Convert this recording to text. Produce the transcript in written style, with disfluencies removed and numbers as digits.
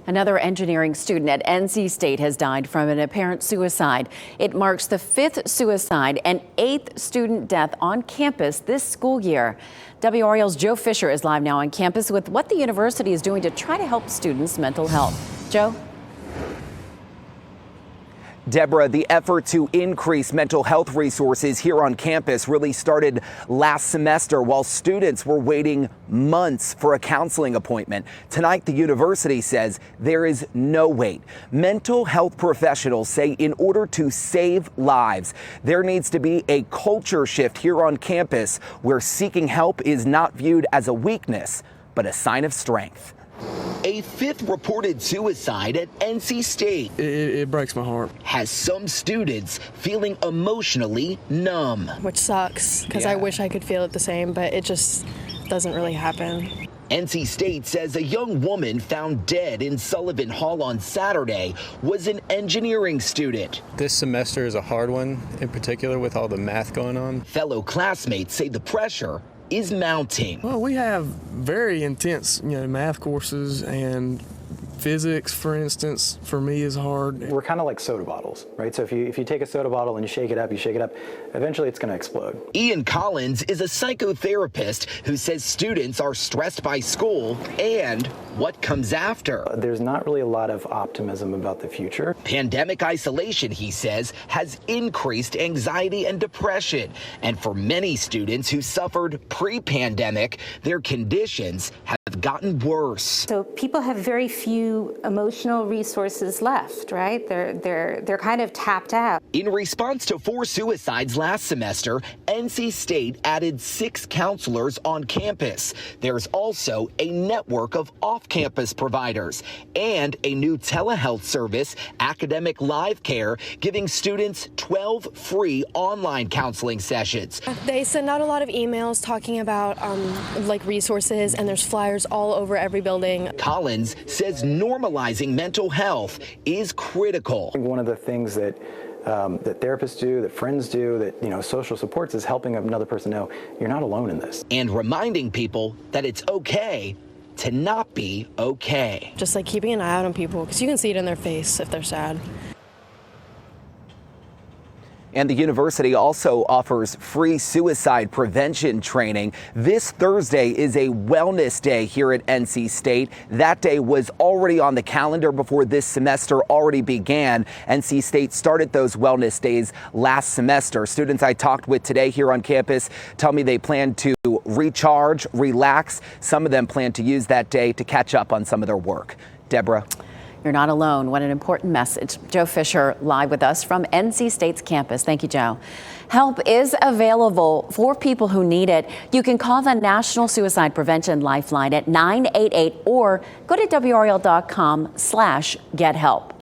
Another engineering student at NC State has died from an apparent suicide. It marks the 5th suicide and 8th student death on campus this school year. WRAL's Joe Fisher is live now on campus with what the university is doing to try to help students' mental health. Joe? Deborah, the effort to increase mental health resources here on campus really started last semester while students were waiting months for a counseling appointment. Tonight, the university says there is no wait. Mental health professionals say in order to save lives, there needs to be a culture shift here on campus where seeking help is not viewed as a weakness, but a sign of strength. A 5th reported suicide at NC State. It breaks my heart. Has some students feeling emotionally numb. Which sucks, because I wish I could feel it the same, but it just doesn't really happen. NC State says a young woman found dead in Sullivan Hall on Saturday was an engineering student. This semester is a hard one, in particular with all the math going on. Fellow classmates say the pressure is mounting. Well, we have very intense, math courses, and physics, for instance, for me is hard. We're kind of like soda bottles, right? So if you take a soda bottle and you shake it up, eventually it's going to explode. Ian Collins is a psychotherapist who says students are stressed by school and what comes after. There's not really a lot of optimism about the future. Pandemic isolation, he says, has increased anxiety and depression. And for many students who suffered pre-pandemic, their conditions have gotten worse. So people have very few emotional resources left, right? They're kind of tapped out. In response to 4 suicides last semester, NC State added 6 counselors on campus. There's also a network of off-campus providers and a new telehealth service, Academic Live Care, giving students 12 free online counseling sessions. They send out a lot of emails talking about resources, and there's flyers all over every building. Collins says normalizing mental health is critical. One of the things that therapists do, that friends do, that social supports is helping another person know you're not alone in this. And reminding people that it's okay to not be okay. Just like keeping an eye out on people, because you can see it in their face if they're sad. And the university also offers free suicide prevention training. This Thursday is a wellness day here at NC State. That day was already on the calendar before this semester already began. NC State started those wellness days last semester. Students I talked with today here on campus tell me they plan to recharge, relax. Some of them plan to use that day to catch up on some of their work. Deborah. You're not alone. What an important message. Joe Fisher live with us from NC State's campus. Thank you, Joe. Help is available for people who need it. You can call the National Suicide Prevention Lifeline at 988 or go to WRAL.com/gethelp.